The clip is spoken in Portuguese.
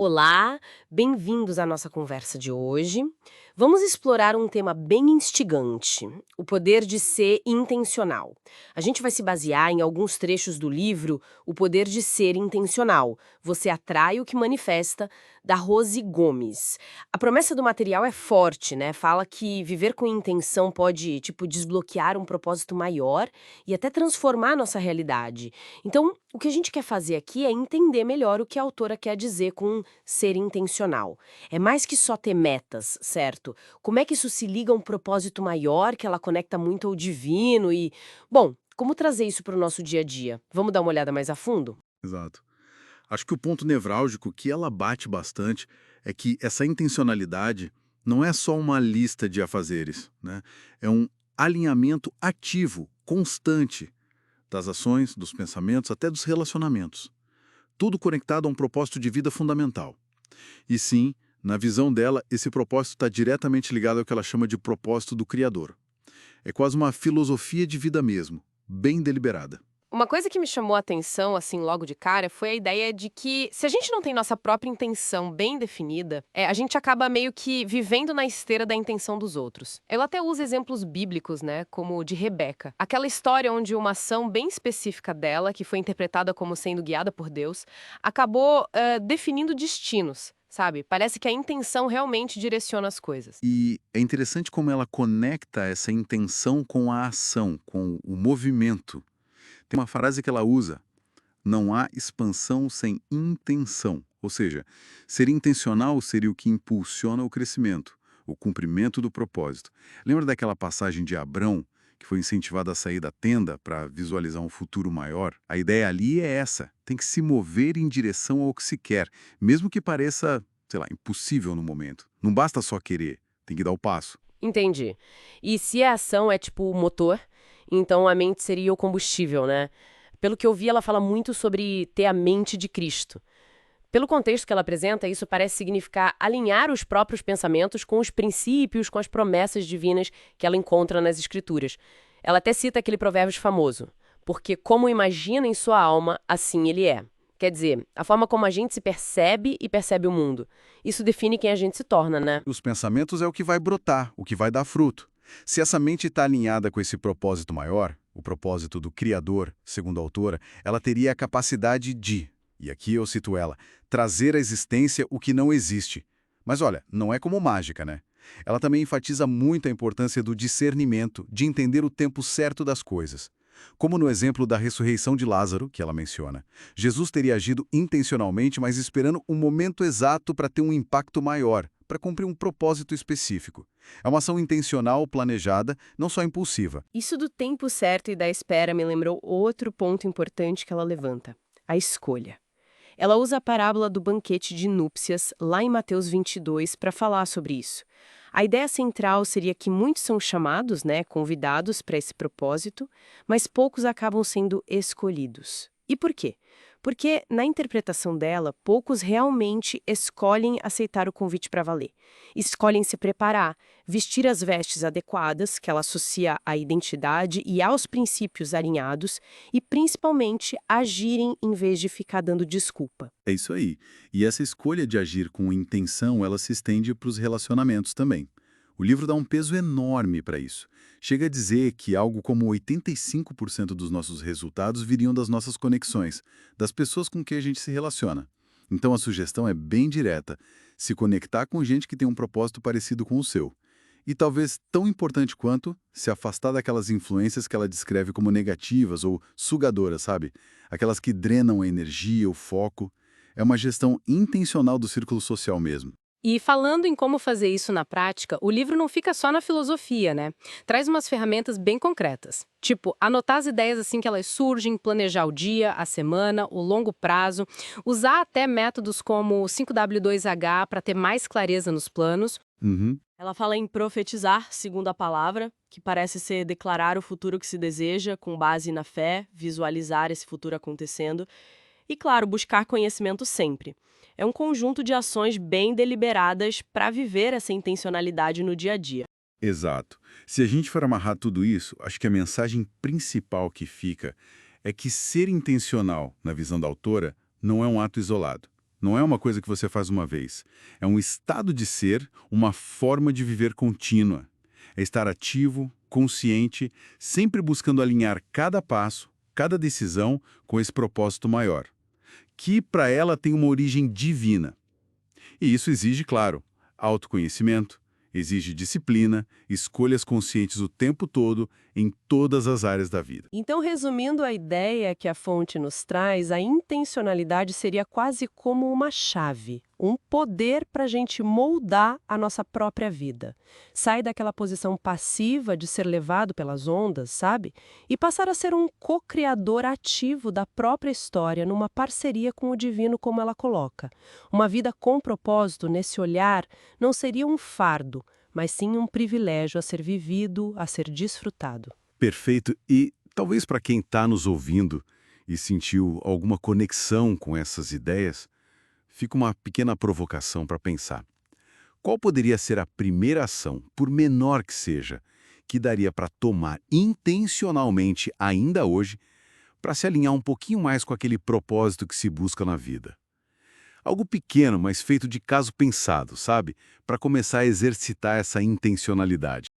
Olá, bem-vindos à nossa conversa de hoje. Vamos explorar um tema bem instigante: o poder de ser intencional. A gente vai se basear em alguns trechos do livro O Poder de Ser Intencional. Você atrai o que manifesta, da Rose Gomes. A promessa do material é forte, né? Fala que viver com intenção pode, tipo, desbloquear um propósito maior e até transformar nossa realidade. Então, o que a gente quer fazer aqui é entender melhor o que a autora quer dizer com ser intencional. É mais que só ter metas, certo? Como é que isso se liga a um propósito maior que ela conecta muito ao divino e, bom, como trazer isso para o nosso dia a dia? Vamos dar uma olhada mais a fundo? Exato. Acho que o ponto nevrálgico que ela bate bastante é que essa intencionalidade não é só uma lista de afazeres, né? É um alinhamento ativo, constante das ações, dos pensamentos, até dos relacionamentos. Tudo conectado a um propósito de vida fundamental. E sim, na visão dela, esse propósito está diretamente ligado ao que ela chama de propósito do Criador. É quase uma filosofia de vida mesmo, bem deliberada. Uma coisa que me chamou a atenção, assim, logo de cara, foi a ideia de que se a gente não tem nossa própria intenção bem definida, a gente acaba meio que vivendo na esteira da intenção dos outros. Ela até usa exemplos bíblicos, né, como o de Rebeca. Aquela história onde uma ação bem específica dela, que foi interpretada como sendo guiada por Deus, acabou definindo destinos, sabe? Parece que a intenção realmente direciona as coisas. E é interessante como ela conecta essa intenção com a ação, com o movimento. Tem uma frase que ela usa: não há expansão sem intenção. Ou seja, ser intencional seria o que impulsiona o crescimento, o cumprimento do propósito. Lembra daquela passagem de Abrão, que foi incentivado a sair da tenda para visualizar um futuro maior? A ideia ali é essa: tem que se mover em direção ao que se quer, mesmo que pareça, sei lá, impossível no momento. Não basta só querer, tem que dar o passo. Entendi. E se a ação é tipo o motor, então a mente seria o combustível, né? Pelo que eu vi, ela fala muito sobre ter a mente de Cristo. Pelo contexto que ela apresenta, isso parece significar alinhar os próprios pensamentos com os princípios, com as promessas divinas que ela encontra nas Escrituras. Ela até cita aquele provérbio famoso: porque como imagina em sua alma, assim ele é. Quer dizer, a forma como a gente se percebe e percebe o mundo. Isso define quem a gente se torna, né? Os pensamentos é o que vai brotar, o que vai dar fruto. Se essa mente está alinhada com esse propósito maior, o propósito do Criador, segundo a autora, ela teria a capacidade de, e aqui eu cito ela, trazer à existência o que não existe. Mas olha, não é como mágica, né? Ela também enfatiza muito a importância do discernimento, de entender o tempo certo das coisas. Como no exemplo da ressurreição de Lázaro, que ela menciona. Jesus teria agido intencionalmente, mas esperando um momento exato para ter um impacto maior, para cumprir um propósito específico. É uma ação intencional, planejada, não só impulsiva. Isso do tempo certo e da espera me lembrou outro ponto importante que ela levanta: a escolha. Ela usa a parábola do banquete de núpcias, lá em Mateus 22, para falar sobre isso. A ideia central seria que muitos são chamados, né, convidados para esse propósito, mas poucos acabam sendo escolhidos. E por quê? Porque, na interpretação dela, poucos realmente escolhem aceitar o convite para valer. Escolhem se preparar, vestir as vestes adequadas, que ela associa à identidade e aos princípios alinhados, e principalmente agirem em vez de ficar dando desculpa. É isso aí. E essa escolha de agir com intenção, ela se estende para os relacionamentos também. O livro dá um peso enorme para isso. Chega a dizer que algo como 85% dos nossos resultados viriam das nossas conexões, das pessoas com quem a gente se relaciona. Então a sugestão é bem direta: se conectar com gente que tem um propósito parecido com o seu. E talvez tão importante quanto, se afastar daquelas influências que ela descreve como negativas ou sugadoras, sabe? Aquelas que drenam a energia, o foco. É uma gestão intencional do círculo social mesmo. E falando em como fazer isso na prática, o livro não fica só na filosofia, né? Traz umas ferramentas bem concretas. Tipo, anotar as ideias assim que elas surgem, planejar o dia, a semana, o longo prazo, usar até métodos como o 5W2H para ter mais clareza nos planos. Uhum. Ela fala em profetizar, segundo a palavra, que parece ser declarar o futuro que se deseja com base na fé, visualizar esse futuro acontecendo. E, claro, buscar conhecimento sempre. É um conjunto de ações bem deliberadas para viver essa intencionalidade no dia a dia. Exato. Se a gente for amarrar tudo isso, acho que a mensagem principal que fica é que ser intencional, na visão da autora, não é um ato isolado. Não é uma coisa que você faz uma vez. É um estado de ser, uma forma de viver contínua. É estar ativo, consciente, sempre buscando alinhar cada passo, cada decisão com esse propósito maior, que para ela tem uma origem divina. E isso exige, claro, autoconhecimento, exige disciplina, escolhas conscientes o tempo todo, em todas as áreas da vida. Então, resumindo a ideia que a fonte nos traz, a intencionalidade seria quase como uma chave, um poder para a gente moldar a nossa própria vida. Sai daquela posição passiva de ser levado pelas ondas, sabe? E passar a ser um co-criador ativo da própria história, numa parceria com o divino, como ela coloca. Uma vida com propósito, nesse olhar, não seria um fardo, mas sim um privilégio a ser vivido, a ser desfrutado. Perfeito. E talvez para quem está nos ouvindo e sentiu alguma conexão com essas ideias, fica uma pequena provocação para pensar. Qual poderia ser a primeira ação, por menor que seja, que daria para tomar intencionalmente ainda hoje para se alinhar um pouquinho mais com aquele propósito que se busca na vida? Algo pequeno, mas feito de caso pensado, sabe? Para começar a exercitar essa intencionalidade.